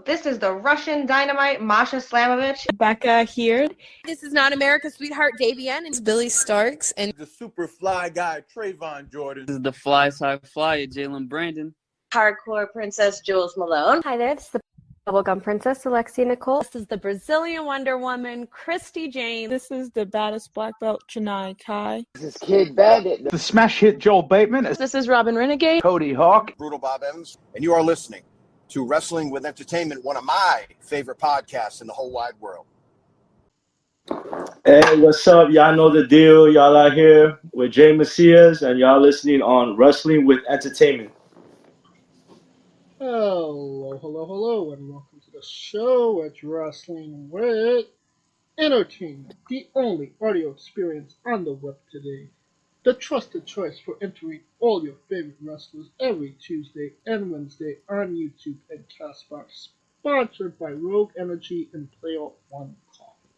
This is the Russian Dynamite, Masha Slamovich. Becca here. This is not America's Sweetheart, Davian. And It's Billy Starks. And the super fly guy, Trayvon Jordan. This is the fly side flyer, Jalen Brandon. Hardcore Princess, Jules Malone. Hi there, this is the Bubblegum Princess, Alexia Nicole. This is the Brazilian Wonder Woman, Christy Jane. This is the baddest black belt, Chennai Kai. This is Kid Bandit. The smash hit Joel Bateman. This is Robin Renegade. Cody Hawk. Brutal Bob Evans. And you are listening to Wrestling with Entertainment, one of my favorite podcasts in the whole wide world. Hey, what's up? Y'all know the deal. Y'all out here with Jey Mesias, and y'all listening on Wrestling with Entertainment. Hello, and welcome to the show at Wrestling with Entertainment, the only audio experience on the web today. The trusted choice for entering all your favorite wrestlers every Tuesday and Wednesday on YouTube and Castbox, sponsored by Rogue Energy and Player One Coffee.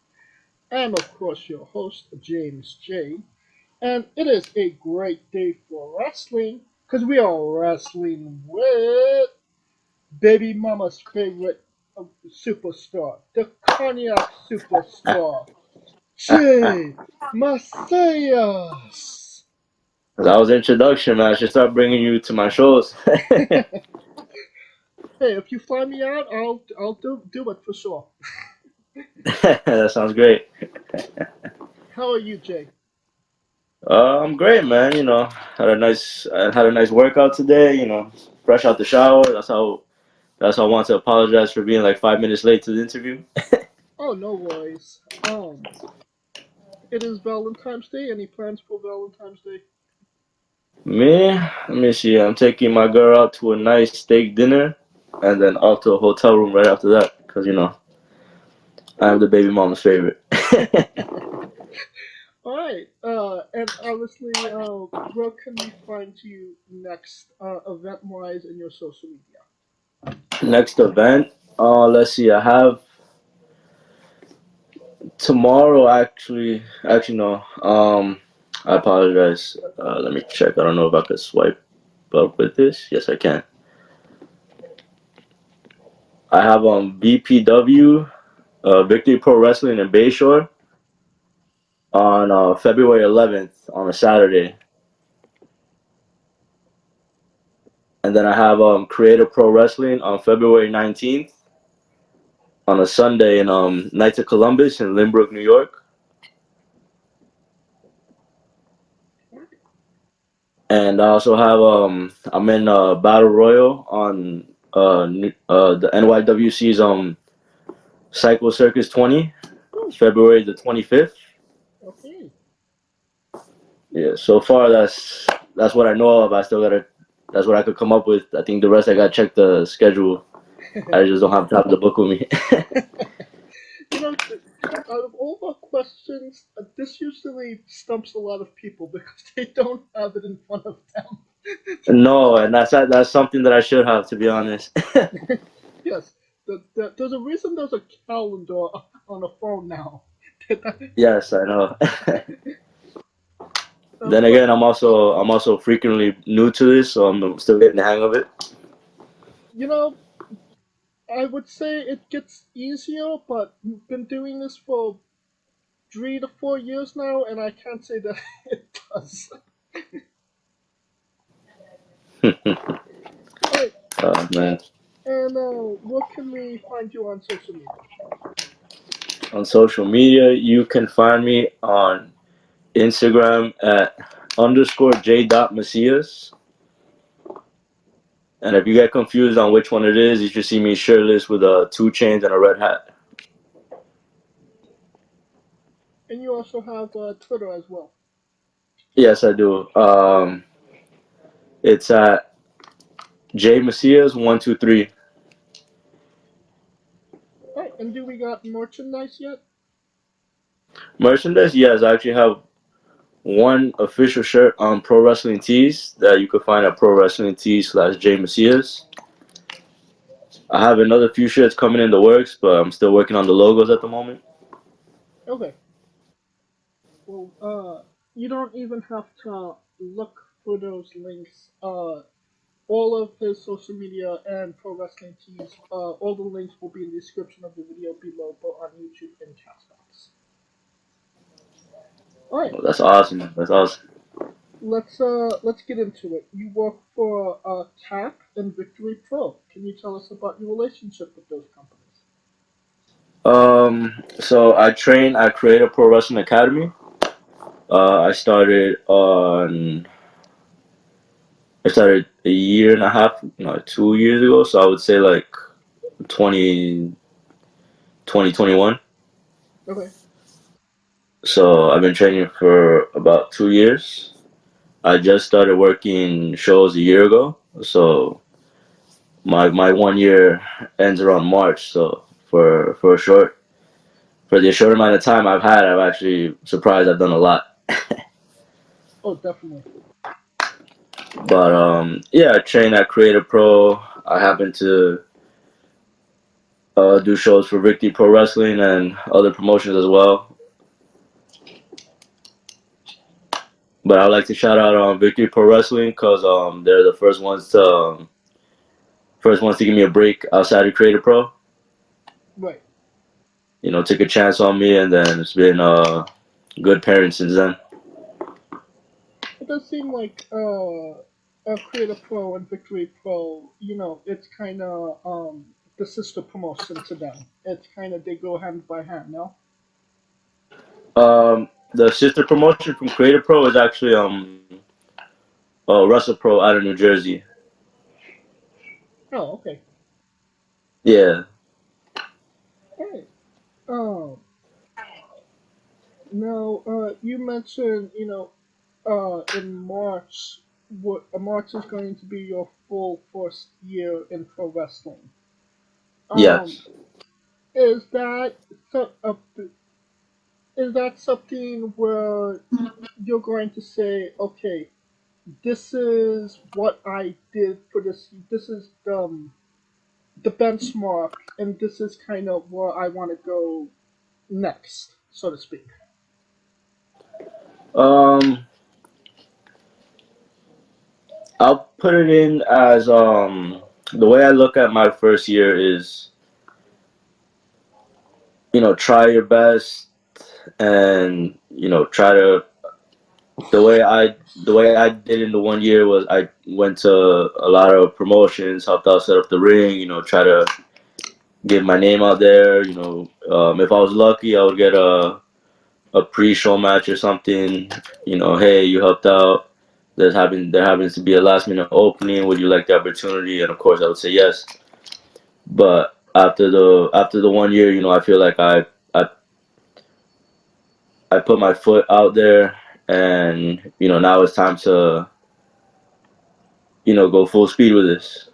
I am, of course, your host, James J, and it is a great day for wrestling, because we are wrestling with Baby Mama's favorite superstar, the Cognac Superstar, Jey Mesias. That was the introduction, man. I should start bringing you to my shows. Hey, if you fly me out, I'll do it for sure. That sounds great. How are you, Jay? I'm great, man. You know, I had a nice workout today. You know, fresh out the shower. That's how I want to apologize for being like 5 minutes late to the interview. Oh, no worries. It is Valentine's Day. Any plans for Valentine's Day? Let me see. I'm taking my girl out to a nice steak dinner, and then off to a hotel room right after that. Because, you know, I'm the baby mama's favorite. All right. And obviously, where can we find you next, event-wise, in your social media? Next event, let's see. I have tomorrow. Actually, no. I apologize. Let me check. I don't know if I could swipe up with this. Yes, I can. I have BPW, Victory Pro Wrestling in Bayshore on February 11th on a Saturday. And then I have Creative Pro Wrestling on February 19th on a Sunday in Knights of Columbus in Lynbrook, New York. And I also have I'm in Battle Royal on the NYWC's Psycho Circus 20, February the 25th. Okay. Yeah, so far that's what I know of. That's what I could come up with. I think the rest I gotta check the schedule. I just don't have time to book with me. You know, out of all the questions, this usually stumps a lot of people because they don't have it in front of them. No, and that's something that I should have, to be honest. Yes, there's a reason there's a calendar on a phone now. Yes, I know. Then again, I'm also frequently new to this, so I'm still getting the hang of it. You know, I would say it gets easier, but we've been doing this for 3 to 4 years now, and I can't say that it does. Right. Oh man. And where can we find you on social media? On social media, you can find me on Instagram at _J.Mesias. And if you get confused on which one it is, you should see me shirtless with 2 chains and a red hat. And you also have Twitter as well. Yes, I do. It's at Jey Mesias 123. Alright, and do we got merchandise yet? Merchandise? Yes, I actually have one official shirt on Pro Wrestling Tees that you can find at Pro Wrestling Tees/Jey Mesias. I have another few shirts coming in the works, but I'm still working on the logos at the moment. Okay. Well, you don't even have to look for those links. all of his social media and pro wrestling tees. All the links will be in the description of the video below, both on YouTube and Castbox. All right, That's awesome. That's awesome. let's get into it. You work for Cap and Victory Pro. Can you tell us about your relationship with those companies? So I train at Creative Pro Wrestling Academy. I started a year and a half, no, 2 years ago. So I would say like 2021. Okay. So I've been training for about 2 years. I just started working shows a year ago. So my 1 year ends around March. So for the short amount of time I've actually surprised I've done a lot. Oh, definitely. But yeah, I train at Creative Pro. I happen to do shows for Victory Pro Wrestling and other promotions as well. But I'd like to shout out Victory Pro Wrestling because they're the first ones to give me a break outside of Creative Pro. Right. You know, took a chance on me, and then it's been good parents since then. It does seem like Creative Pro and Victory Pro, it's kind of the sister promotion to them. It's kind of they go hand by hand, no? The sister promotion from Creative Pro is actually Wrestle Pro out of New Jersey. Oh, okay. Yeah. Hey, now you mentioned, in March, March is going to be your full first year in pro wrestling. Um, Yes. is that so, is that something where you're going to say, okay, this is what I did for this. This is the benchmark, and this is kind of where I want to go next, so to speak. Um, I'll put it in as the way I look at my first year is, try your best and try to the way I did in the 1 year was I went to a lot of promotions, helped out set up the ring, try to get my name out there. If I was lucky, I would get a pre-show match or something. Hey, you helped out. There happens to be a last minute opening. Would you like the opportunity? And of course, I would say yes. But after the 1 year, I feel like I put my foot out there, and now it's time to go full speed with this.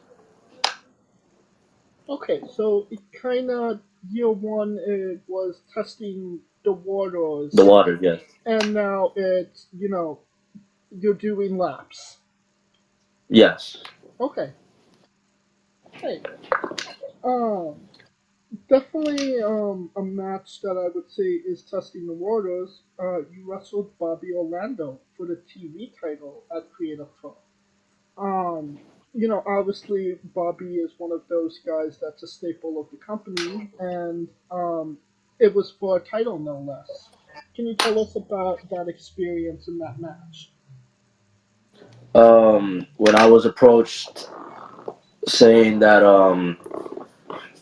Okay, so it kind of year one it was testing the The waters, water, yes. and now it's you're doing laps. Yes. Okay, hey, um, definitely a match that I would say is testing the waters. You wrestled Bobby Orlando for the TV title at Creative Pro. Um, obviously Bobby is one of those guys that's a staple of the company, and it was for a title no less. Can you tell us about that experience in that match? When I was approached saying that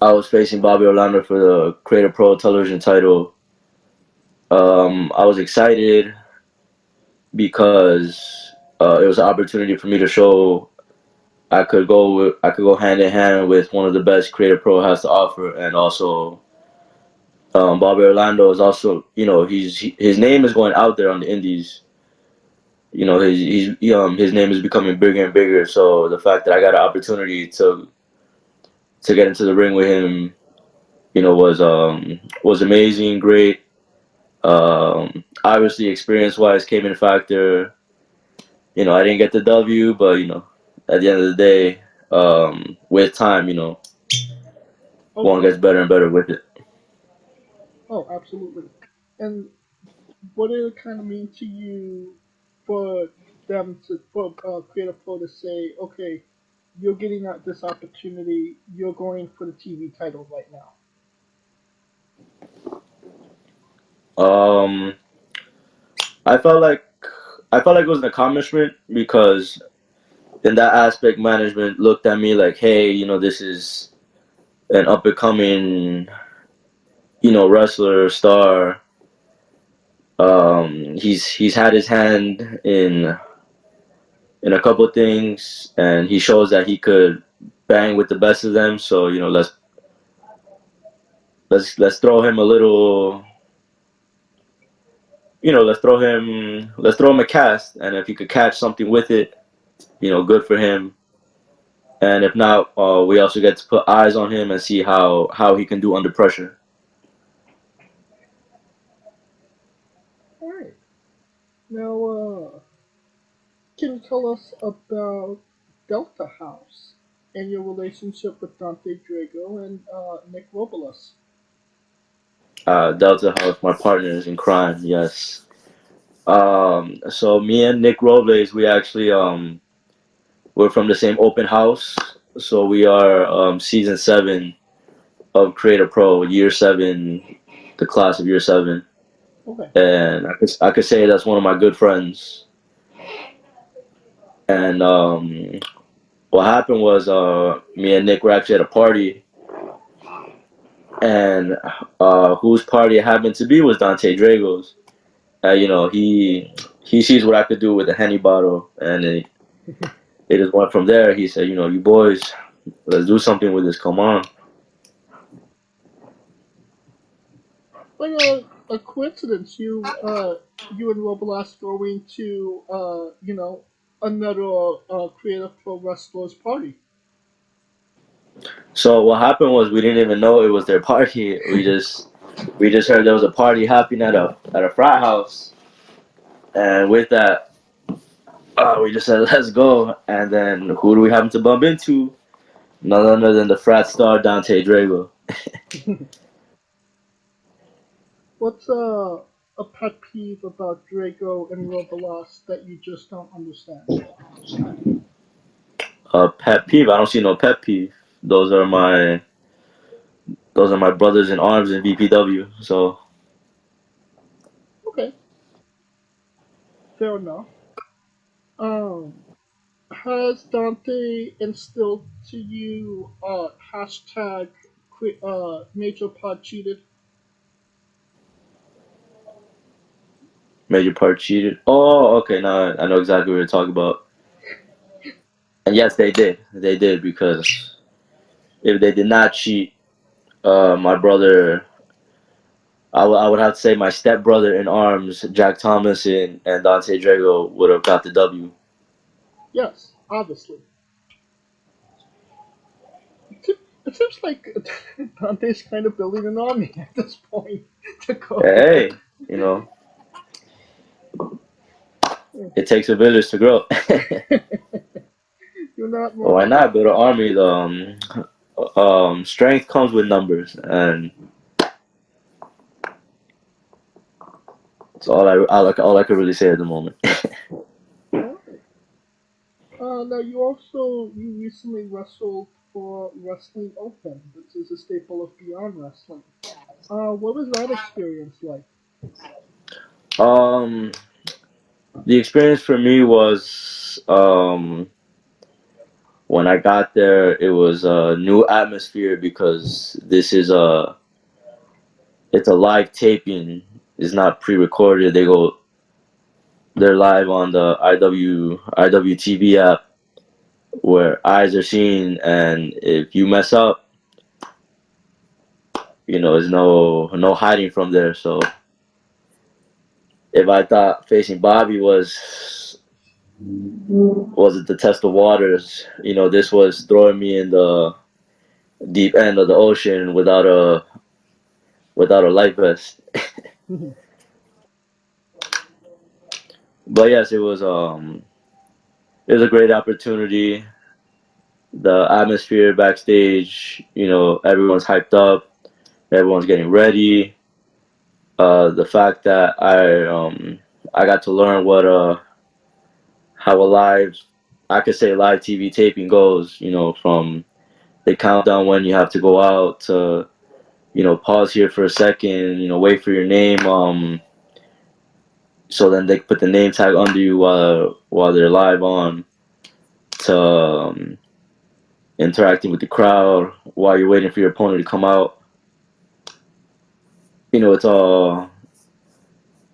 I was facing Bobby Orlando for the Creator Pro Television title, I was excited because it was an opportunity for me to show I could go hand in hand with one of the best Creator Pro has to offer, and also Bobby Orlando is also his name is going out there on the Indies. His name is becoming bigger and bigger. So the fact that I got an opportunity to get into the ring with him, was amazing, great. Obviously, experience wise came in a factor. I didn't get the W, but at the end of the day, with time, Oh, one gets better and better with it. oh, absolutely. And what did it kind of mean to you for them to for Creative Pro to say, okay, you're getting at this opportunity, you're going for the TV title right now? Um, I felt like it was an accomplishment because in that aspect, management looked at me like, hey, this is an up and coming, wrestler star. He's had his hand in a couple of things, and he shows that he could bang with the best of them. So let's throw him a little. Let's throw him a cast, and if he could catch something with it, good for him. And if not, we also get to put eyes on him and see how he can do under pressure. All right. Now, can you tell us about Delta House and your relationship with Dante Drago and Nick Robles? Delta House, my partners in crime, yes. So me and Nick Robles, we actually we're from the same open house. So we are season 7 of Creator Pro, year 7, the class of year 7. Okay. And I could say that's one of my good friends. And what happened was me and Nick were actually at a party, and whose party it happened to be was Dante Drago's. He sees what I could do with a Henny bottle, and it just went from there. He said, you boys, let's do something with this. Come on. Like a coincidence, you and Robles going to another Creative Pro Wrestlers party. So what happened was we didn't even know it was their party. We just heard there was a party happening at a frat house, and with that, we just said let's go. And then who do we happen to bump into? None other than the frat star Dante Drago. What's a pet peeve about Drago and Robles that you just don't understand? Pet peeve? I don't see no pet peeve. Those are my brothers in arms in BPW. So Okay, fair enough. Um, has Dante instilled to you hashtag Major Pod cheated? major part cheated. Oh, okay. Now I know exactly what you're talking about. And yes, they did. They did because if they did not cheat, my brother, I would have to say my stepbrother in arms, Jack Thomas and Dante Drago would have got the W. Yes, obviously. It seems like Dante's kind of building an army at this point to go. Hey, it takes a village to grow. You're not Well, why wrong. not build an army? Strength comes with numbers, and that's all I could really say at the moment. Alright. Now you recently wrestled for Wrestling Open, which is a staple of Beyond Wrestling. What was that experience like? The experience for me was when I got there, it was a new atmosphere because it's a live taping. It's not pre-recorded. They're live on the IWTV app where eyes are seen, and if you mess up, there's no hiding from there. So if I thought facing Bobby was it the test of waters, this was throwing me in the deep end of the ocean without a life vest. But yes, it was a great opportunity. The atmosphere backstage, everyone's hyped up, everyone's getting ready. The fact that I got to learn how a live I could say live TV taping goes, from they count down when you have to go out to, pause here for a second, wait for your name, so then they put the name tag under you while they're live on, to interacting with the crowd while you're waiting for your opponent to come out. It's all.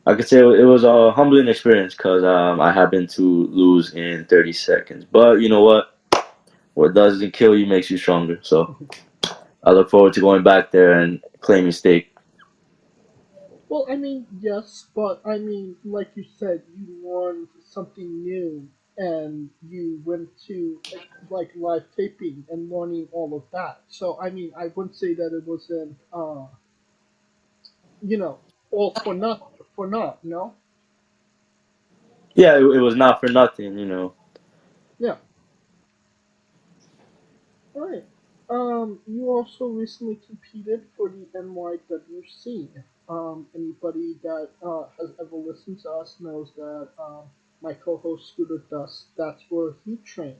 I could say it was a humbling experience because I happened to lose in 30 seconds. But you know what? What doesn't kill you makes you stronger. So I look forward to going back there and claiming stake. Well, I mean, yes, but I mean, like you said, you learned something new, and you went to like live taping and learning all of that. So, I mean, I wouldn't say that it wasn't, you know, all for not for naught. No, Yeah, it was not for nothing. yeah, all right. You also recently competed for the NYWC. Anybody that has ever listened to us knows that my co-host Scooter Dust, that's where he trained.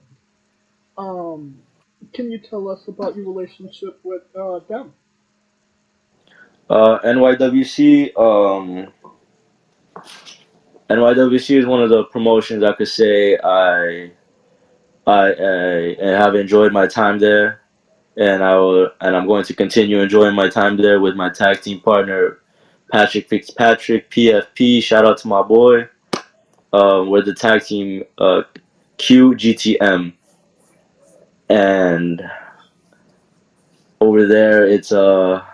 Um, can you tell us about your relationship with them? NYWC. NYWC is one of the promotions I could say I have enjoyed my time there, and I'm going to continue enjoying my time there with my tag team partner Patrick Fitzpatrick, PFP. Shout out to my boy. We're the tag team QGTM, and over there it's a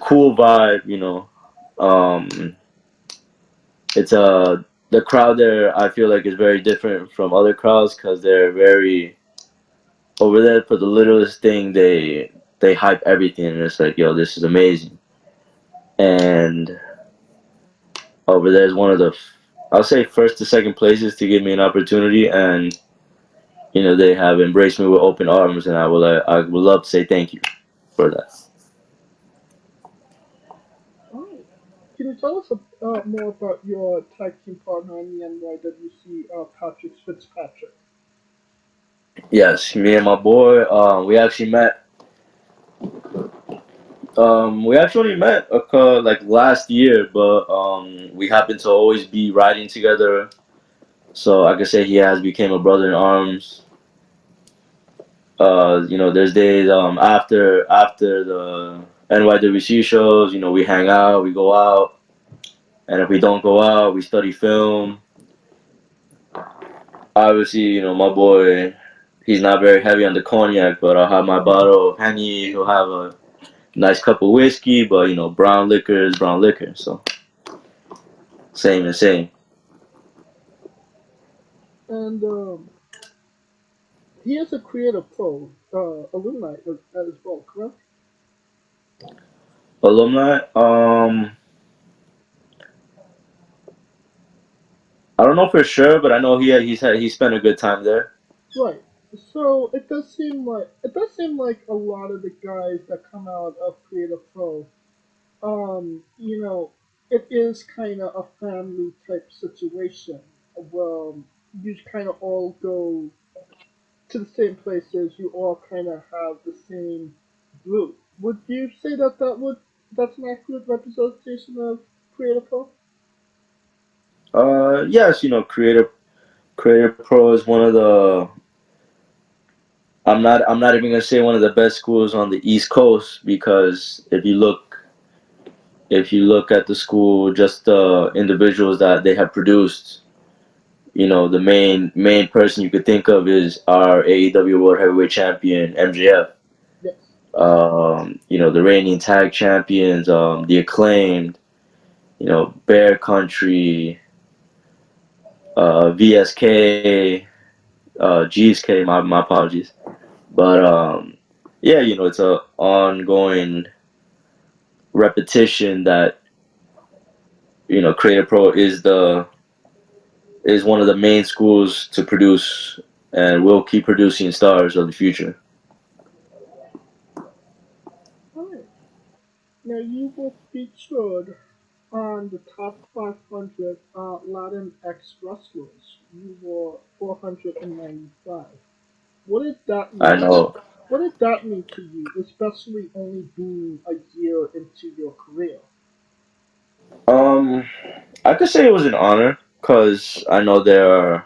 cool vibe. Um, it's the crowd there. I feel like is very different from other crowds because they're very over there for the littlest thing. They hype everything, and it's like, yo, this is amazing. And over there is one of the I'll say first to second places to give me an opportunity, and they have embraced me with open arms, and I would love to say thank you for that. All right. Can you tell us more about your tag team partner in the NYWC, Patrick Fitzpatrick? Yes, me and my boy, we actually met. We actually met like last year, but we happen to always be riding together. So I could say he has became a brother in arms. There's days after the NYWC shows, we hang out, we go out, and if we don't go out, we study film. Obviously, my boy, he's not very heavy on the cognac, but I'll have my bottle of Henny. He'll have a nice cup of whiskey, but brown liquor is brown liquor, so same and same. And he is a creative pro alumni as well, correct? Alumni, I don't know for sure, but I know he spent a good time there. Right. So it does seem like a lot of the guys that come out of Creative Pro, you know, it is kind of a family type situation. Well, you kind of all go to the same places. You all kind of have the same group. Would you say that's an accurate representation of Creative Pro? Yes, Creative Pro is one of the. I'm not even gonna say one of the best schools on the East Coast because if you look at the school, just the individuals that they have produced, the main person you could think of is our AEW World Heavyweight Champion MJF. Yes. The reigning tag champions, the acclaimed, Bear Country, VSK, GSK. My apologies, but yeah, it's a ongoing repetition that Creative Pro is one of the main schools to produce and will keep producing stars of the future. Alright. Now you were featured on the top 500 Latin X wrestlers. You were 495. What did that I mean? know. What did that mean to you, especially only being a year into your career? Um, I could say it was an honor because I know there's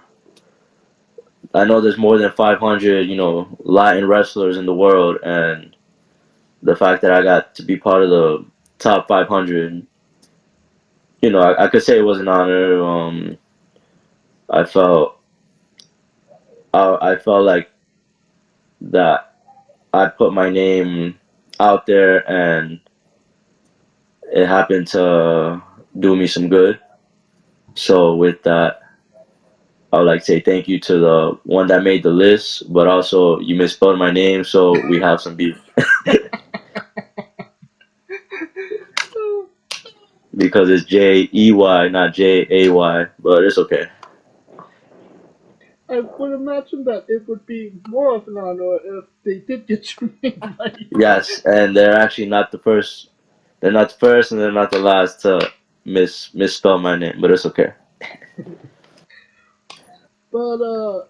more than 500, Latin wrestlers in the world, and the fact that I got to be part of the top 500, I could say it was an honor. I felt, I felt like that I put my name out there, and it happened to do me some good. So with that, I would like to say thank you to the one that made the list, but also you misspelled my name, so we have some beef because it's Jey, not Jay, but it's okay. I would imagine that it would be more of an honor if they did get your name right. Yes, and they're actually not the first. They're not the first, and they're not the last to misspell my name, but it's okay. But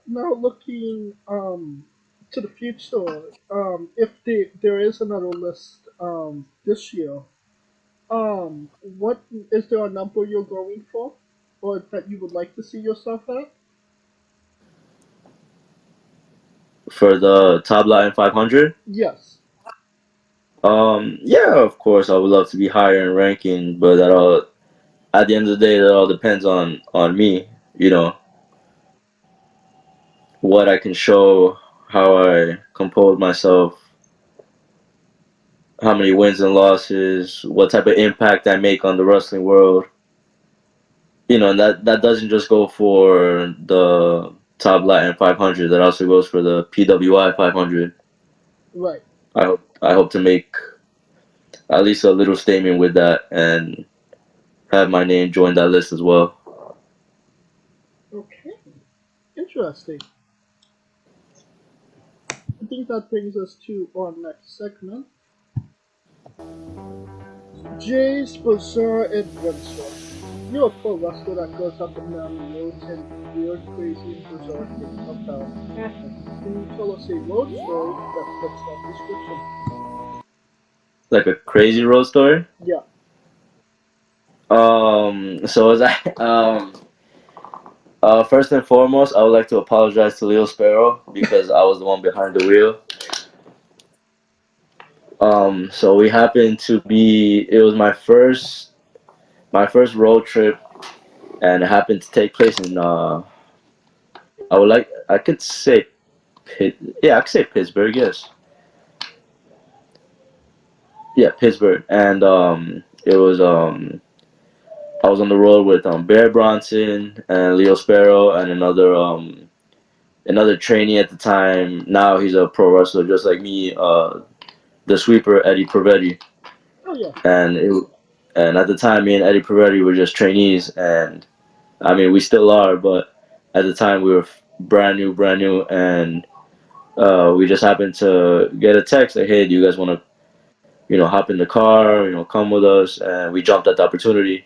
now looking to the future, if there is another list this year, what is there a number you're going for, or that you would like to see yourself at? For the top Latin 500, Yes. yeah, of course, I would love to be higher in ranking, but that all at the end of the day, that all depends on me. You know what I can show, how I compose myself, how many wins and losses, what type of impact I make on the wrestling world. And that doesn't just go for the top Latin 500. That also goes for the PWI 500. Right. I hope to make at least a little statement with that and have my name join that list as well. Okay. Interesting. I think that brings us to our next segment. Jay's Bizarre Adventure. You're a pro wrestler that goes up and down the road and weird, crazy, and bizarre things about to happen. Can you tell us a road story that fits that description? Like a crazy road story. Yeah. So as I first and foremost, I would like to apologize to Leo Sparrow because I was the one behind the wheel. So we happened to be. It was my first road trip, and it happened to take place in. I could say, yeah, I could say Pittsburgh. Yes, yeah, Pittsburgh, and it was I was on the road with Bear Bronson and Leo Sparrow and another trainee at the time. Now he's a pro wrestler just like me. The sweeper Eddie Provetti, Oh, yeah. and at the time me and Eddie Provetti were just trainees, and I mean we still are, but at the time we were brand new, and we just happened to get a text like, hey, do you guys want to hop in the car, come with us, and we jumped at the opportunity.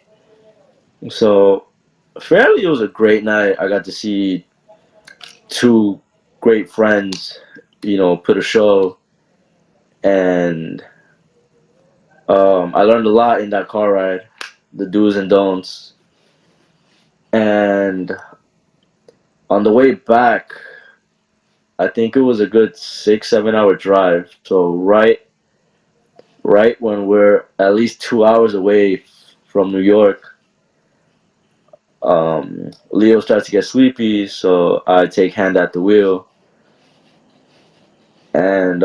So fairly, it was a great night. I got to see two great friends, put a show, and I learned a lot in that car ride, the do's and don'ts. And on the way back, I think it was a good 6, 7 hour drive. So right when we're at least 2 hours away from New York, Leo starts to get sleepy, so I take hand at the wheel. And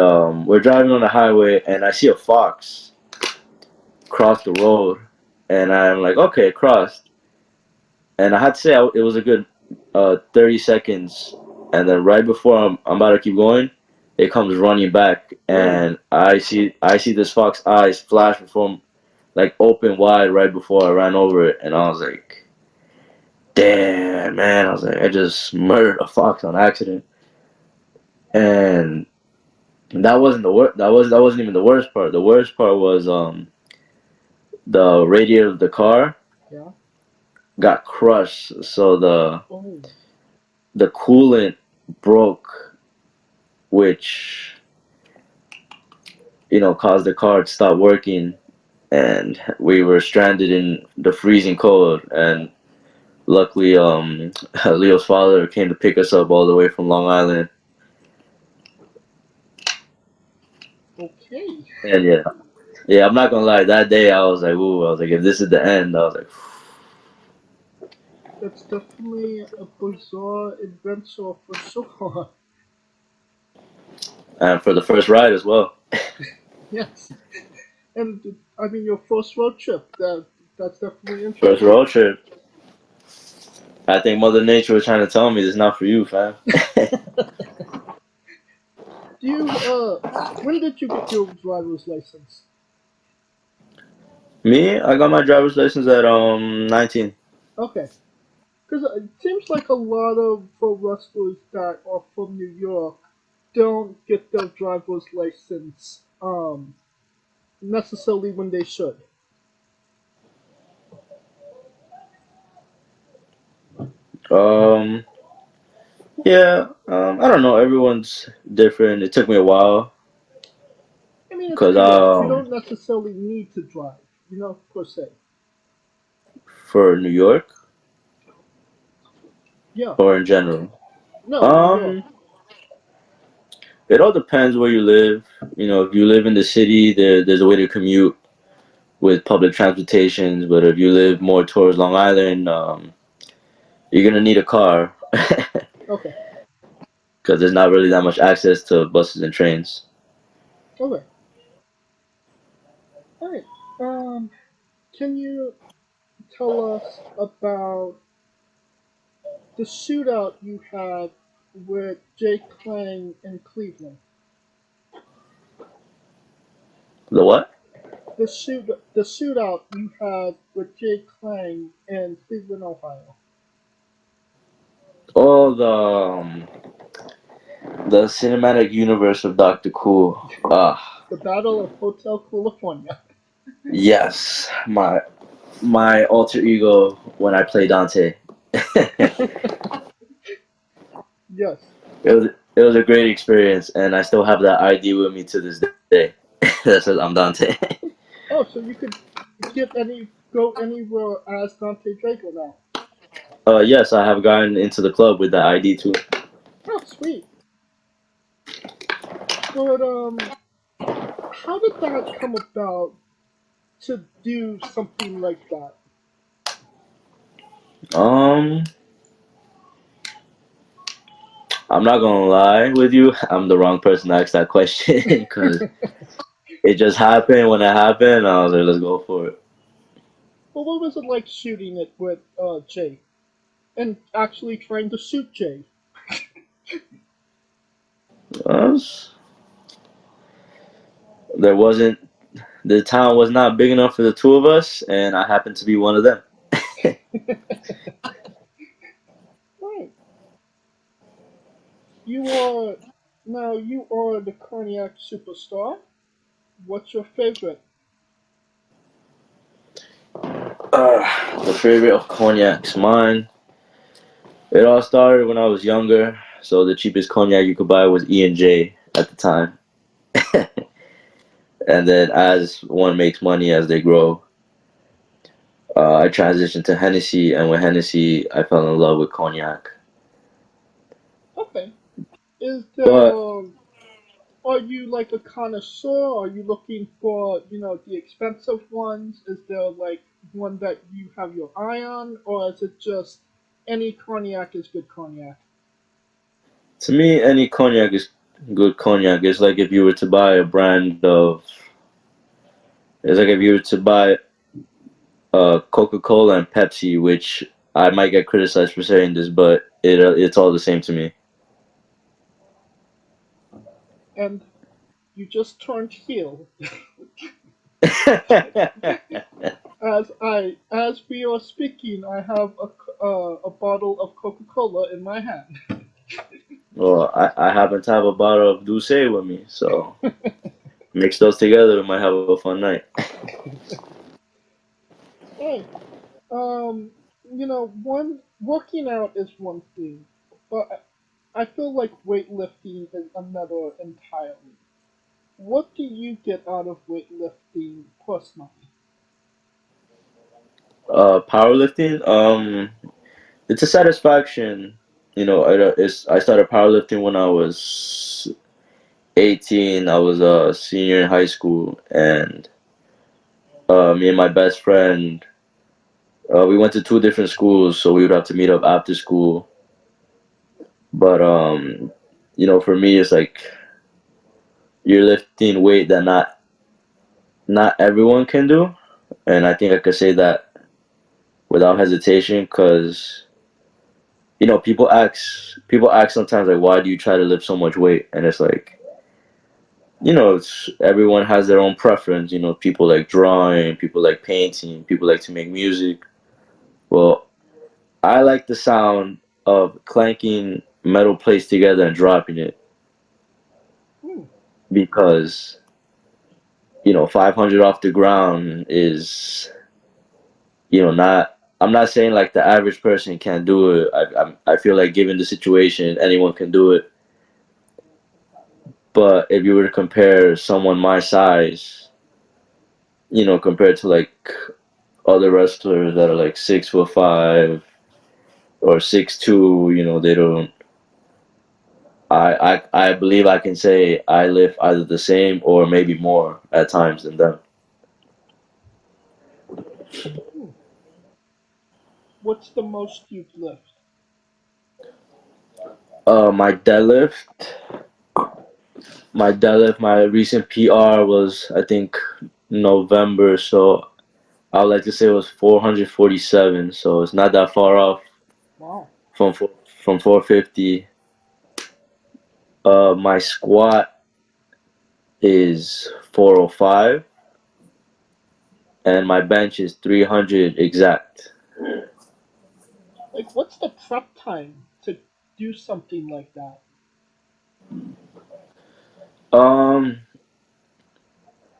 we're driving on the highway, and I see a fox cross the road, and I'm like, okay, it crossed. And I had to say it was a good 30 seconds, and then right before I'm about to keep going, it comes running back, and I see this fox eyes flash before, like open wide right before I ran over it, and I was like, damn, man, I was like, I just murdered a fox on accident. And that wasn't the worst. That wasn't even the worst part. The worst part was the radiator of the car Yeah. got crushed, so Oh. the coolant broke, which caused the car to stop working, and we were stranded in the freezing cold. And luckily, Leo's father came to pick us up all the way from Long Island. Okay. And yeah, I'm not gonna lie. That day, I was like, ooh, I was like, if this is the end, I was like, That's definitely a bizarre adventure for sure. and for the first ride as well. Yes. And I mean, your first road trip. That's definitely First interesting. road trip. I think Mother Nature was trying to tell me this is not for you, fam. Do you when did you get your driver's license? Me, I got my driver's license at 19. Okay. Because it seems like a lot of pro wrestlers that are from New York don't get their driver's license necessarily when they should. Um, yeah, I don't know. Everyone's different. It took me a while I mean, it's because New York. You don't necessarily need to drive, per se. for New York Yeah. or in general. No, New York. It all depends where you live. If you live in the city, there's a way to commute with public transportations. But if you live more towards Long Island, you're gonna need a car Okay. because there's not really that much access to buses and trains. Okay. All right. Can you tell us about the shootout you had with Jay Klang in Cleveland? The what? The shootout you had with Jay Klang in Cleveland, Ohio. Oh, the cinematic universe of Doctor Cool. The Battle of Hotel California. Yes, my alter ego when I play Dante. Yes. It was a great experience, and I still have that ID with me to this day. That says I'm Dante. Oh, so you could go anywhere as Dante Draco now. Yes, I have gotten into the club with that ID too. Oh, sweet. But how did that come about to do something like that? I'm not gonna lie with you. I'm the wrong person to ask that question because it just happened when it happened. I was like, let's go for it. Well, what was it like shooting it with Jay? And actually trying to shoot Jay? Uh, there wasn't the town was not big enough for the two of us, and I happened to be one of them. Right. You are the Cognac Superstar. What's your favorite? The favorite of cognacs, mine. It all started when I was younger, so the cheapest cognac you could buy was E&J at the time. And then as one makes money as they grow, I transitioned to Hennessy, and with Hennessy, I fell in love with cognac. Okay. Is there But are you like a connoisseur? Are you looking for, the expensive ones? Is there like one that you have your eye on, or is it just any cognac is good cognac? to me, any cognac is good cognac. It's like if you were to buy a brand of, it's like if you were to buy Coca-Cola and Pepsi, which I might get criticized for saying this, but it's all the same to me. And you just turned heel as we are speaking. I have a bottle of Coca-Cola in my hand. Well, I happen to have a bottle of Douce with me, so mix those together, we might have a fun night. Hey, one working out is one thing, but I feel like weightlifting is another entirely. What do you get out of weightlifting personally? Powerlifting. It's a satisfaction. I started powerlifting when I was 18. I was a senior in high school, and me and my best friend, we went to two different schools, so we would have to meet up after school. But for me, it's like you're lifting weight that not everyone can do, and I think I could say that without hesitation, because people ask sometimes like, why do you try to lift so much weight? And it's like, it's everyone has their own preference. People like drawing, people like painting, people like to make music. Well, I like the sound of clanking metal plates together and dropping it, Hmm. because 500 off the ground is, not. I'm not saying like the average person can't do it. I feel like given the situation, anyone can do it. But if you were to compare someone my size, compared to like other wrestlers that are like 6'5" or 6'2", they don't. I believe I can say I lift either the same or maybe more at times than them. Hmm. What's the most you've lifted? My my recent PR was, I think, November, so I would like to say it was 447. So it's not that far off Wow. from from 450. My squat is 405, and my bench is 300 exact. Like, what's the prep time to do something like that? Um,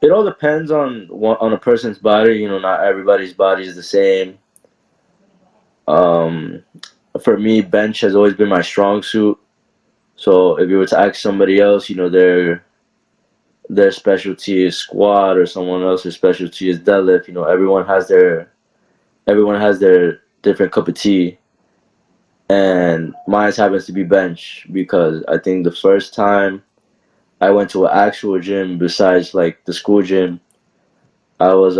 it all depends on a person's body. Not everybody's body is the same. Um, for me, bench has always been my strong suit. So if you were to ask somebody else, their specialty is squat, or someone else's specialty is deadlift. Everyone has their different cup of tea, and mine happens to be bench, because I think the first time I went to an actual gym besides like the school gym, I was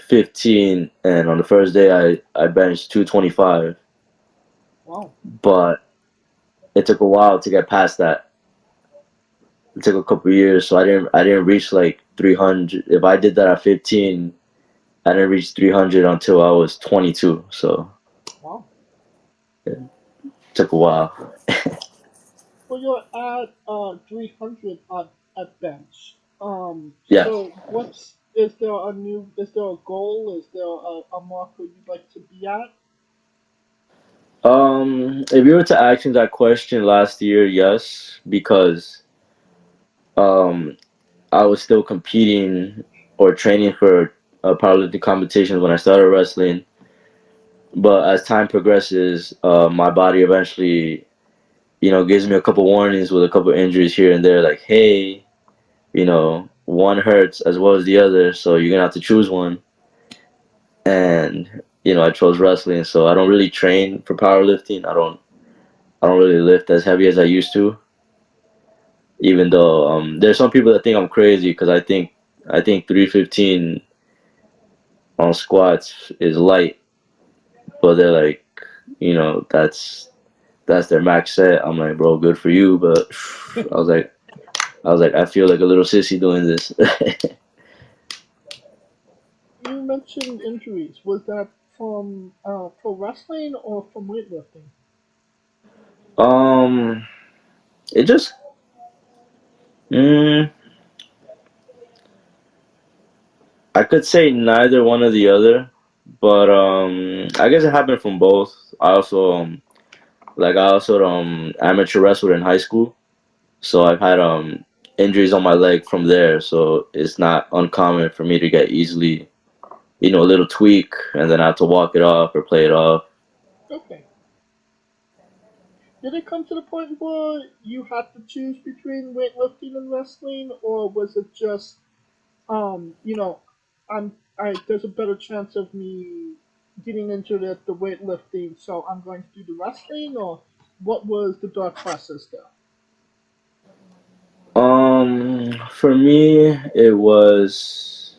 15, and on the first day I benched 225, Wow. but it took a while to get past that. It took a couple years, so I didn't reach like 300. If I did that at 15, I didn't reach 300 until I was 22. So Wow. it took a while. Well, you're at 300 at bench. Yeah. So is there a goal? Is there a marker you'd like to be at? If you were to ask me that question last year, yes, because um, I was still competing or training for powerlifting competitions when I started wrestling. But as time progresses, my body eventually, gives me a couple warnings with a couple injuries here and there. Like, hey, one hurts as well as the other, so you're gonna have to choose one. And I chose wrestling, so I don't really train for powerlifting. I don't really lift as heavy as I used to. Even though there's some people that think I'm crazy, because I think 315 on squats is light, but they're like, that's their max set. I'm like, bro, good for you, but I was like, I feel like a little sissy doing this. You mentioned injuries. Was that from pro wrestling or from weightlifting? um, it just, mm, I could say neither one or the other, but I guess it happened from both. I also amateur wrestled in high school, so I've had injuries on my leg from there. So it's not uncommon for me to get easily a little tweak, and then I have to walk it off or play it off. Okay. Did it come to the point where you had to choose between weightlifting and wrestling, or was it just, you know, there's a better chance of me getting into the weightlifting, so I'm going to do the wrestling, or what was the thought process there? For me, it's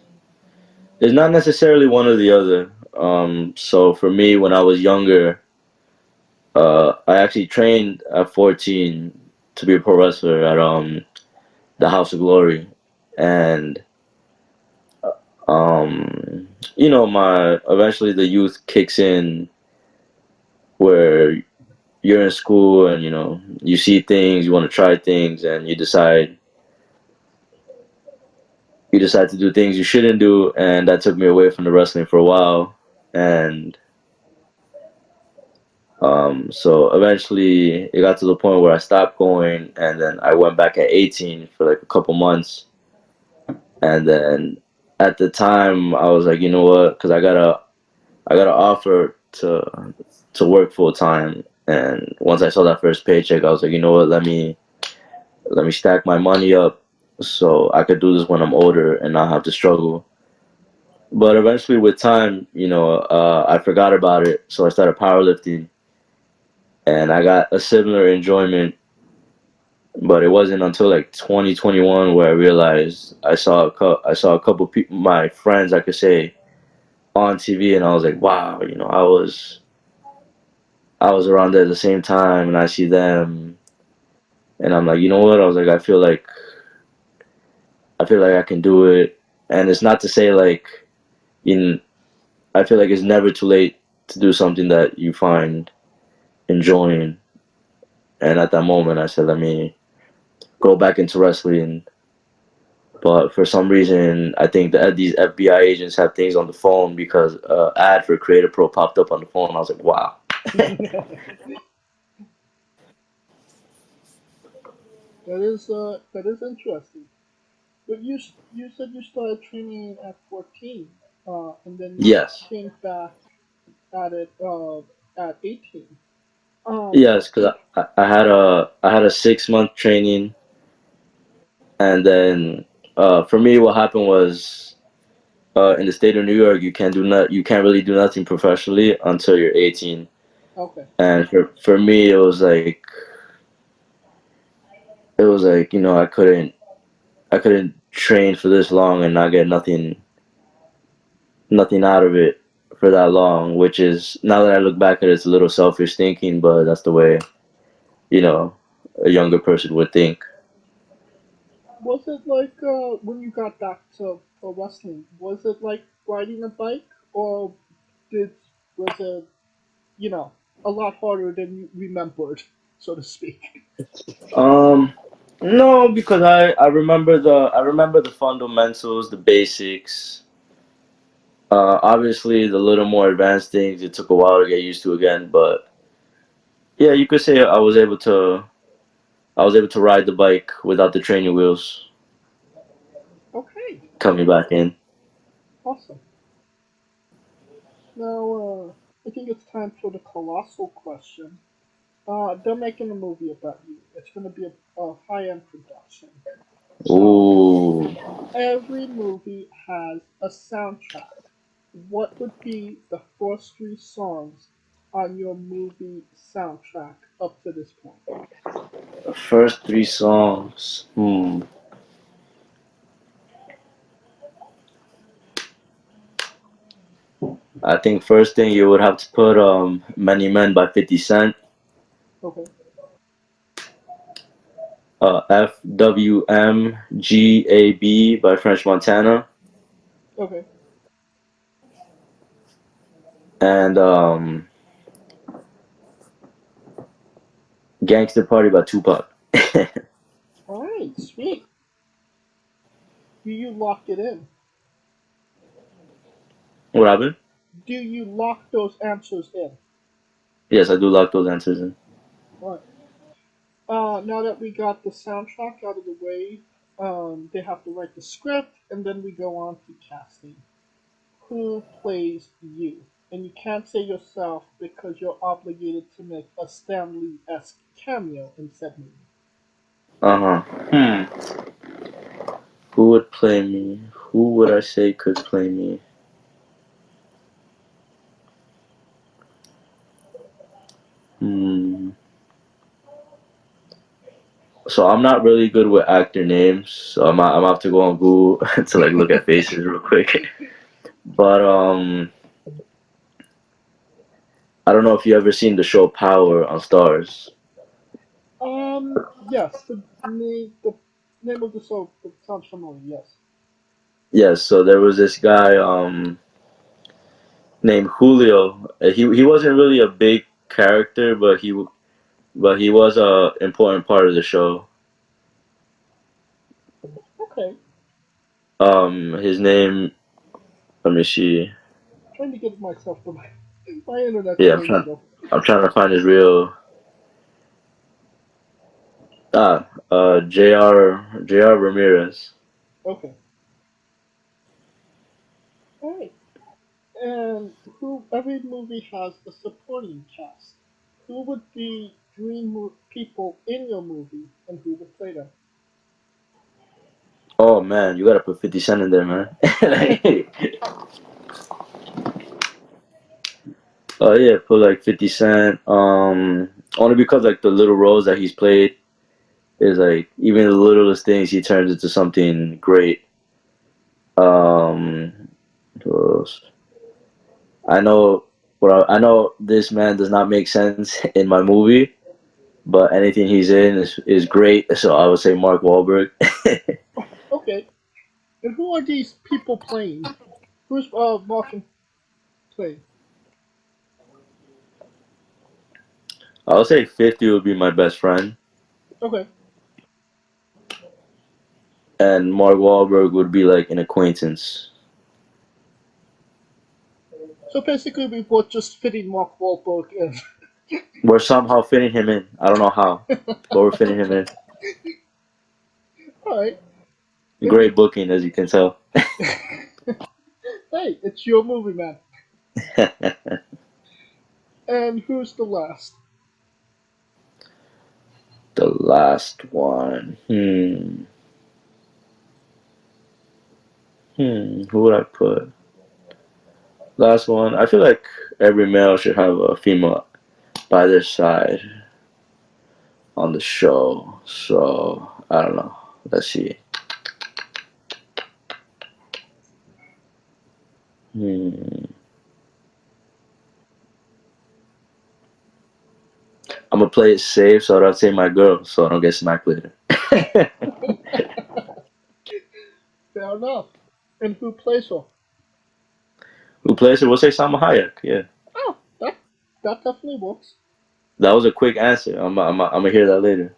not necessarily one or the other. So for me, when I was younger, I actually trained at 14 to be a pro wrestler at the House of Glory, and my eventually the youth kicks in where you're in school and you see things, you want to try things, and you decide to do things you shouldn't do, and that took me away from the wrestling for a while. And so eventually it got to the point where I stopped going, and then I went back at 18 for like a couple months. And then at the time I was like, you know what, because I got an offer to work full time. And once I saw that first paycheck, I was like, you know what, let me stack my money up so I could do this when I'm older and not have to struggle. But eventually, with time, I forgot about it, so I started powerlifting, and I got a similar enjoyment. But it wasn't until like 2021 where I realized I saw a couple people, my friends, I could say, on TV, and I was like, wow, I was around there at the same time, and I see them, and I'm like, you know what? I was like, I feel like I can do it, and it's not to say like, in I feel like it's never too late to do something that you find enjoying. And at that moment, I said, let me go back into wrestling. But for some reason, I think that these FBI agents have things on the phone because ad for Creator Pro popped up on the phone. I was like, wow. That is interesting. But you said you started training at 14, and then you Yes. came back at it at 18. Um, Yes, because I had a 6 month training, and then for me, what happened was in the state of New York, you can't really do nothing professionally until you're 18. okay. And for me, it was like I couldn't train for this long and not get nothing out of it for that long, which is, now that I look back at it, it's a little selfish thinking, but that's the way you know a younger person would think. Was it like when you got back to wrestling? Was it like riding a bike, or did was it a lot harder than you remembered, so to speak? Um, no, because I remember the fundamentals, the basics. Obviously, the little more advanced things it took a while to get used to again, but yeah, you could say I was able to ride the bike without the training wheels Okay, coming back in. awesome. Now, I think it's time for the colossal question. They're making a movie about you. It's going to be a high-end production. So Ooh, every movie has a soundtrack. What would be the first three songs on your movie soundtrack up to this point? the first three songs. I think first thing you would have to put "Many Men" by 50 Cent, Okay. "FWMGAB" by French Montana, Okay. and "Gangster Party" by Tupac. All right. Sweet. Do you lock it in? What happened? Do you lock those answers in? Yes, I do lock those answers in. All right. Now that we got the soundtrack out of the way, they have to write the script, and then we go on to casting. who plays you. And you can't say yourself because you're obligated to make a Stan Lee-esque cameo in said movie. Uh huh. Who would play me? Who would I say could play me? Hmm. So I'm not really good with actor names, so I'm gonna have to go on Google to like look at faces real quick. But I don't know if you ever seen the show Power on Stars. Yes, the name of the show sounds familiar, yes. Yes, so there was this guy named Julio. He wasn't really a big character, but he was a important part of the show. Okay, His name. Let me see. trying to get myself to my internet's Yeah, playing slow. I'm trying to find his real. Jr. Ramirez. Okay. Alright. And who every movie has a supporting cast. Who would be people in your movie and who would play them? Oh man, you gotta put 50 Cent in there, man. Oh yeah, put like 50 Cent. Only because like the little roles that he's played is like even the littlest things he turns into something great. Um, who else? I know I know this man does not make sense in my movie, but anything he's in is great. So I would say Mark Wahlberg. Okay. And who are these people playing? Who's Martin playing? I would say 50 would be my best friend, Okay. and Mark Wahlberg would be like an acquaintance. So basically we both just fitting Mark Wahlberg in. We're somehow fitting him in. I don't know how, but we're fitting him in. Alright. Great booking, as you can tell. Hey, it's your movie, man. And who's the last? The last one. Who would I put? Last one. I feel like every male should have a female by their side on the show. So I don't know. Let's see. I'm gonna play it safe so I don't say my girl, so I don't get smacked later. Fair enough. And who plays her? Who plays it? We'll say Salma Hayek. Yeah, Oh, that definitely works. that was a quick answer. I'm gonna hear that later.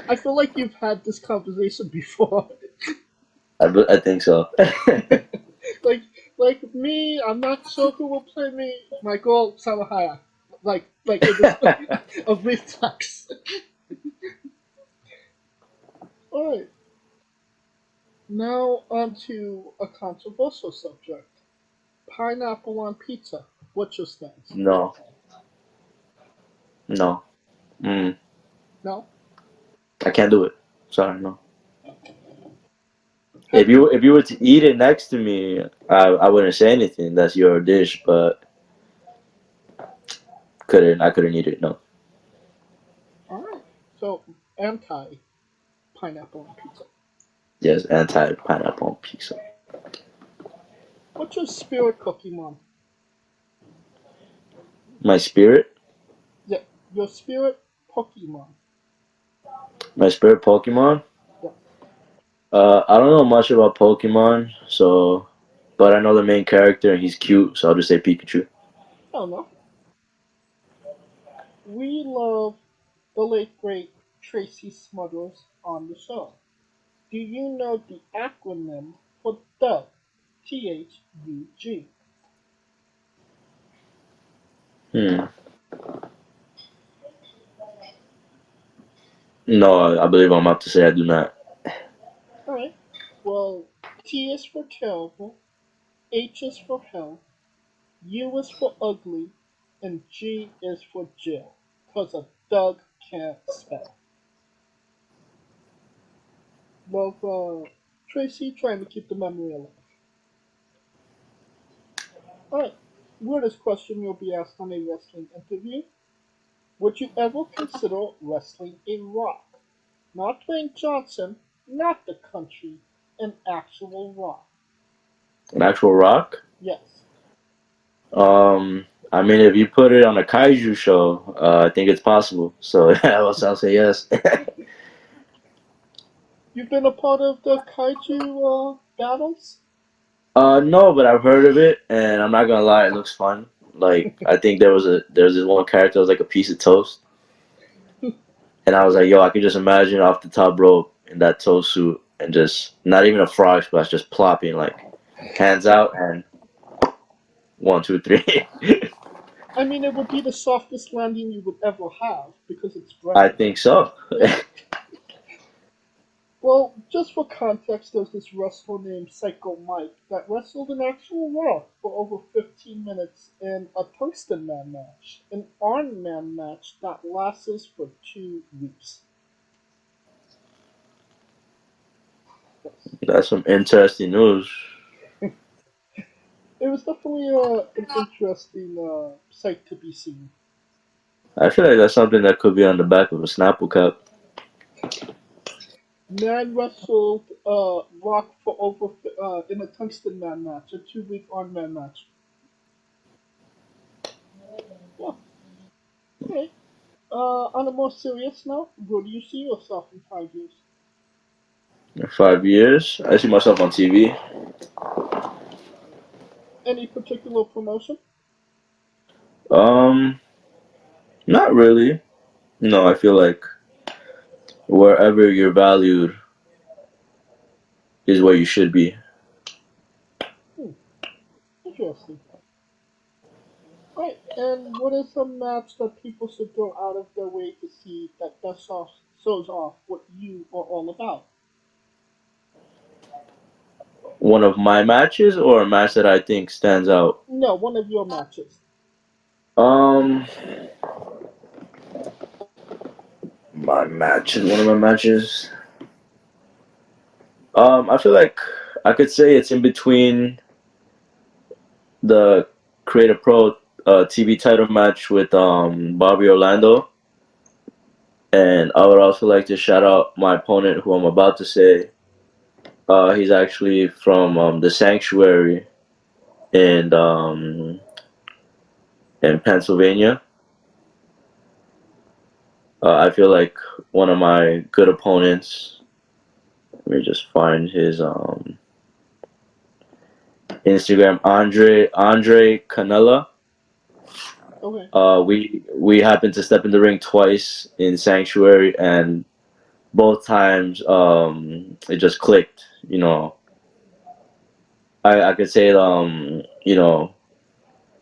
I feel like you've had this conversation before. I think so. like like me, I'm not sure who will play me. My girl Salma Hayek. Like it is a reflex. Alright. Now on to a controversial subject. Pineapple on pizza. What's your stance? No, no. No? I can't do it. Sorry, no. If you were to eat it next to me, I wouldn't say anything. That's your dish, but I couldn't eat it. No. Alright. So anti pineapple on pizza. Yes, anti pineapple on pizza. What's your spirit cookie, Mom? My spirit, Yeah, your spirit Pokemon. my spirit Pokemon. Yeah. I don't know much about Pokemon, so, but I know the main character and he's cute, so I'll just say Pikachu. I don't know. We love the late great Tracy Smothers on the show. Do you know the acronym for Doug? THUG. Hmm. No, I believe I'm about to say I do not. Alright. Well, T is for terrible, H is for hell, U is for ugly, and G is for jail. Cause a Doug can't spell. Love, Tracy trying to keep the memory alive. Alright, weirdest question you'll be asked on a wrestling interview. Would you ever consider wrestling a rock? Not Dwayne Johnson, not the country, an actual rock. An actual rock? Yes. I mean, if you put it on a kaiju show, I think it's possible. So I'll say yes. You've been a part of the kaiju battles? No, but I've heard of it, and I'm not gonna lie, it looks fun. Like I think there's this one character that was like a piece of toast, and I was like, yo, I could just imagine off the top rope in that toast suit and just not even a frog splash, just plopping like hands out and 1, 2, 3. I mean, it would be the softest landing you would ever have because it's I brand. think so. Well, just for context, there's this wrestler named Psycho Mike that wrestled an actual Raw for over 15 minutes in a Tungsten Man match, an Iron Man match that lasts for 2 weeks. Yes. That's some interesting news. It was definitely an interesting sight to be seen. I feel like that's something that could be on the back of a Snapple cup. Man wrestled Rock for over in a Tungsten Man match, a 2-week Iron Man match. Yeah. Okay. On a more serious note, where do you see yourself in 5 years? In 5 years, I see myself on TV. Any particular promotion? Not really. No, I feel like wherever you're valued is where you should be. Interesting. Right, and what is a match that people should go out of their way to see that best shows off what you are all about? One of my matches or a match that I think stands out? No, one of your matches. Um, my matches, one of my matches. I feel like I could say it's in between the Creative Pro TV title match with Bobby Orlando, and I would also like to shout out my opponent, who I'm about to say. He's actually from the Sanctuary in Pennsylvania. I feel like one of my good opponents. Let me just find his Instagram. Andre Canella. Okay. We happened to step in the ring twice in Sanctuary, and both times it just clicked. You know, I could say you know,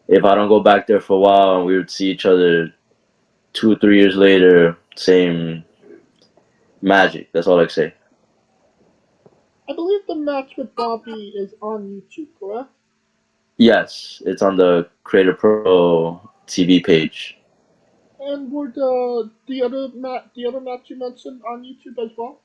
if I don't go back there for a while and we would see each other 2 or 3 years later, same magic. That's all I can say. I believe the match with Bobby is on YouTube, correct? Yes, it's on the Creator Pro TV page. And were the other match you mentioned on YouTube as well?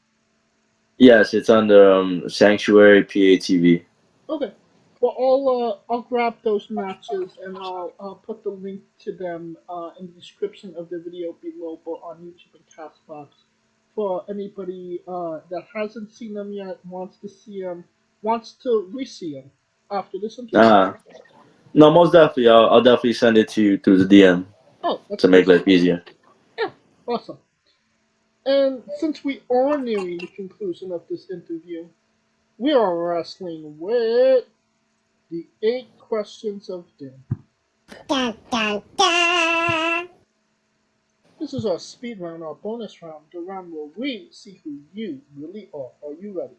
Yes, it's on the Sanctuary PA TV. Okay. Well, I'll grab those matches and I'll put the link to them in the description of the video below, both on YouTube and Castbox, for anybody that hasn't seen them yet, wants to see them, wants to re-see them after this interview. No, most definitely. I'll definitely send it to you through the DM to make life easier. Yeah, awesome. And since we are nearing the conclusion of this interview, we are wrestling with the 8 questions of doom. Dun, dun, dun. This is our speed round, our bonus round, the round where we see who you really are. Are you ready?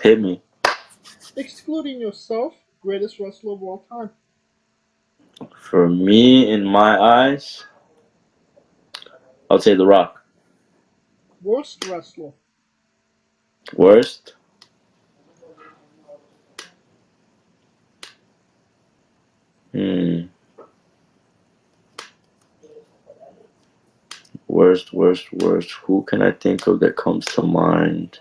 Hit me. Excluding yourself, greatest wrestler of all time. For me, in my eyes, I'll say The Rock. Worst wrestler. Worst? Hmm. Worst. Who can I think of that comes to mind?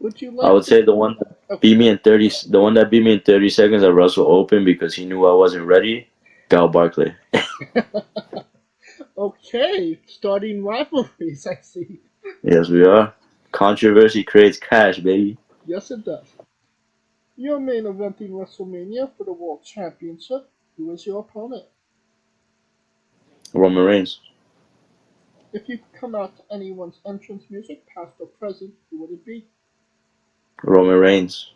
Would you I like would to? say the one that beat me in 30. The one that beat me in 30 seconds at Russell Open because he knew I wasn't ready. Gal Barkley. Okay, starting rivalries, I see. Yes, we are. Controversy creates cash, baby. Yes, it does. Your main event in WrestleMania for the World Championship. Who is your opponent? Roman Reigns. If you could come out to anyone's entrance music, past or present, who would it be? Roman Reigns.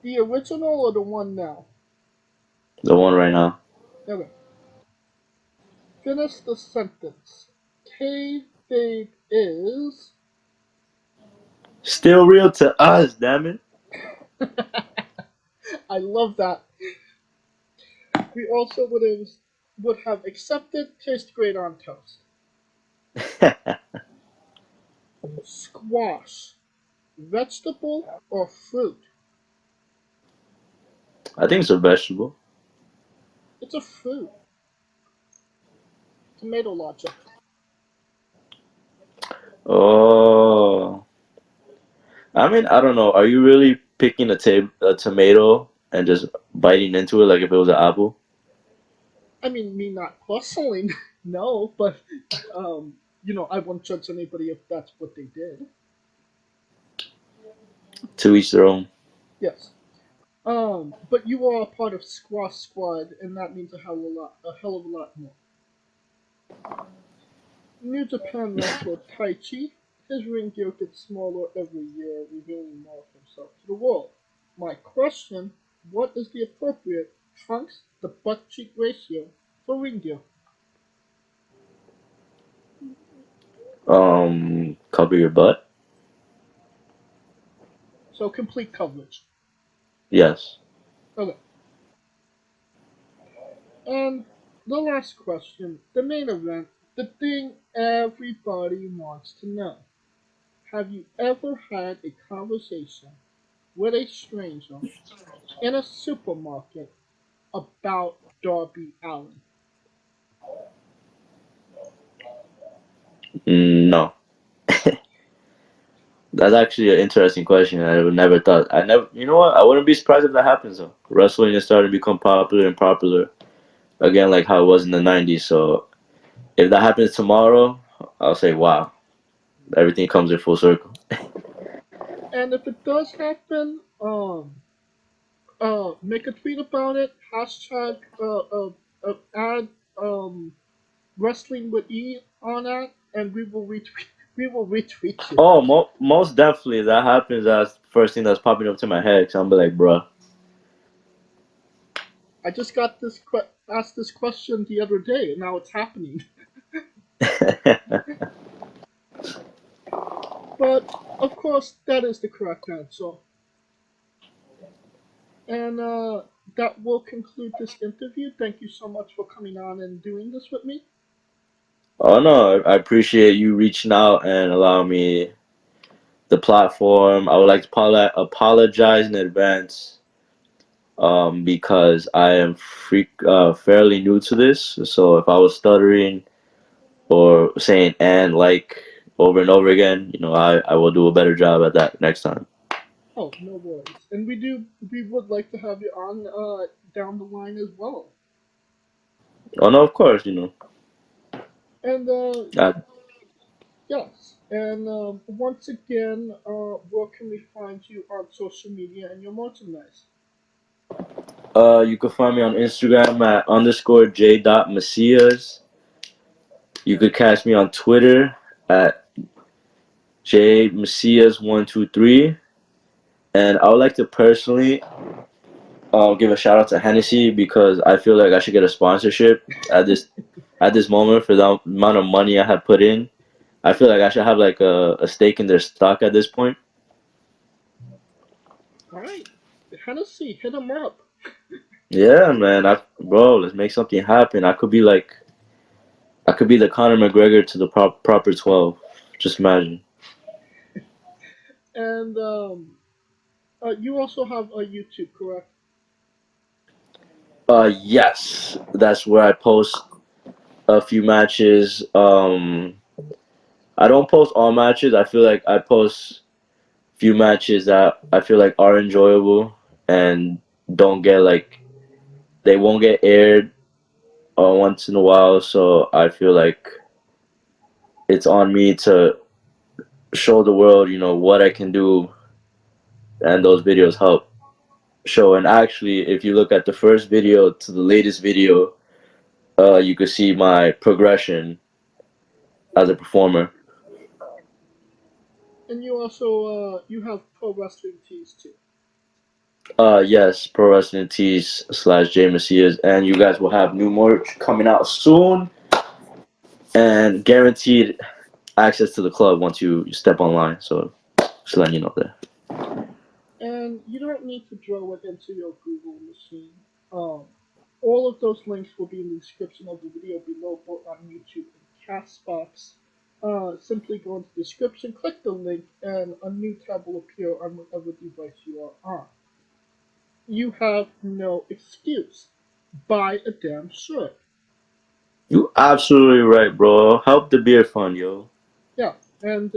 The original or the one now? The one right now. Okay. Finish the sentence. Kayfabe is. Still real to us, damn it. I love that. We also would have accepted tastes great on toast. Squash. Vegetable or fruit? I think it's a vegetable. It's a fruit. Tomato logic. Oh. I mean, I don't know. Are you really picking a tomato and just biting into it like if it was an apple? I mean, me not personally, no, but I won't judge anybody if that's what they did. To each their own. Yes. But you are a part of Squash Squad, and that means a hell of a lot more. New Japan wrestler Taichi, his ring gear gets smaller every year, revealing more of himself to the world. My question: what is the appropriate trunks to butt cheek ratio for ring gear? Cover your butt? So complete coverage. Yes. Okay. And the last question, the main event, the thing everybody wants to know. Have you ever had a conversation with a stranger in a supermarket about Darby Allin? No. That's actually an interesting question. I would never thought. I never. You know what? I wouldn't be surprised if that happens though. Wrestling is starting to become popular and popular again, like how it was in the '90s. So if that happens tomorrow, I'll say, wow, everything comes in full circle. And if it does happen, make a tweet about it. Hashtag add wrestling with E on that, and we will retweet. We will retweet you. Oh, most definitely, if that happens. That's the first thing that's popping up to my head. Cause I'm be like, bruh. I just got asked this question the other day, and now it's happening. But of course, that is the correct answer. And that will conclude this interview. Thank you so much for coming on and doing this with me. Oh no, I appreciate you reaching out and allowing me the platform. I would like to apologize in advance, because I am fairly new to this. So if I was stuttering or saying and like over and over again, I will do a better job at that next time. Oh, no worries. And we would like to have you on down the line as well. Oh no, of course, And I, yes. And once again, where can we find you on social media and your merchandise? you can find me on Instagram at _J.Mesias. You could catch me on Twitter at Jey Mesias 123. And I would like to personally give a shout out to Hennessy because I feel like I should get a sponsorship at this moment for the amount of money I have put in. I feel like I should have like a stake in their stock at this point. All right, Hennessy, hit him up. Yeah, man. Bro, let's make something happen. I could be the Conor McGregor to the proper 12. Just imagine. And you also have a YouTube, correct? Yes, that's where I post a few matches. I don't post all matches. I feel like I post few matches that I feel like are enjoyable and don't get like they won't get aired once in a while. So I feel like it's on me to show the world, what I can do, and those videos help show. And actually, if you look at the first video to the latest video, you could see my progression as a performer. And you also you have pro wrestling tees too. Yes, Pro Wrestling Tees / Jey Mesias, and you guys will have new merch coming out soon, and guaranteed access to the club once you step online. So just letting you know there. And you don't need to draw it into your Google machine. All of those links will be in the description of the video below, both on YouTube and Castbox. Simply go into the description, click the link, and a new tab will appear on whatever device you are on. You have no excuse. Buy a damn shirt. You absolutely right, bro. Help the beer fund, yo. Yeah, and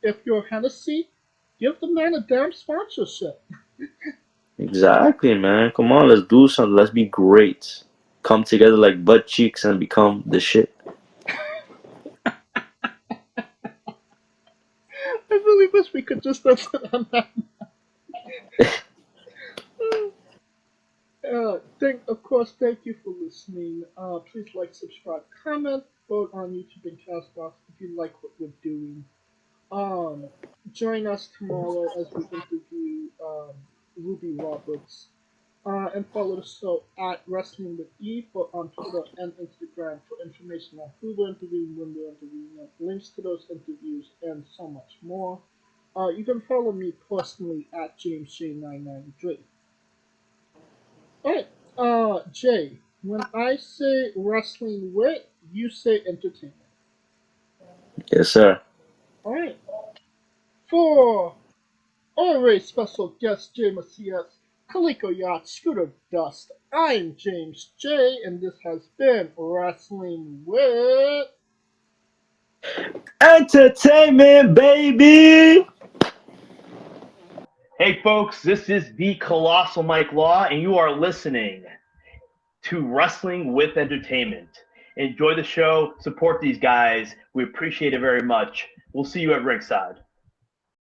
if you're Hennessy, give the man a damn sponsorship. Exactly, man. Come on, let's do something. Let's be great. Come together like butt cheeks and become the shit. I really wish we could just end it on that. Of course, thank you for listening. Please like, subscribe, comment, vote on YouTube and Castbox if you like what we're doing. Join us tomorrow as we interview Ruby Roberts. And follow the show at Wrestling with E on Twitter and Instagram for information on who we're interviewing, when we're interviewing, links to those interviews, and so much more. You can follow me personally at JamesJ993. Alright, Jay, when I say wrestling wit, you say entertainment. Yes, sir. Alright. For our special guest, Jey Mesias, Calico Yacht, Scooter Dust, I'm James J, and this has been Wrestling with Entertainment, baby! Hey folks, this is the Colossal Mike Law, and you are listening to Wrestling with Entertainment. Enjoy the show, support these guys. We appreciate it very much. We'll see you at ringside.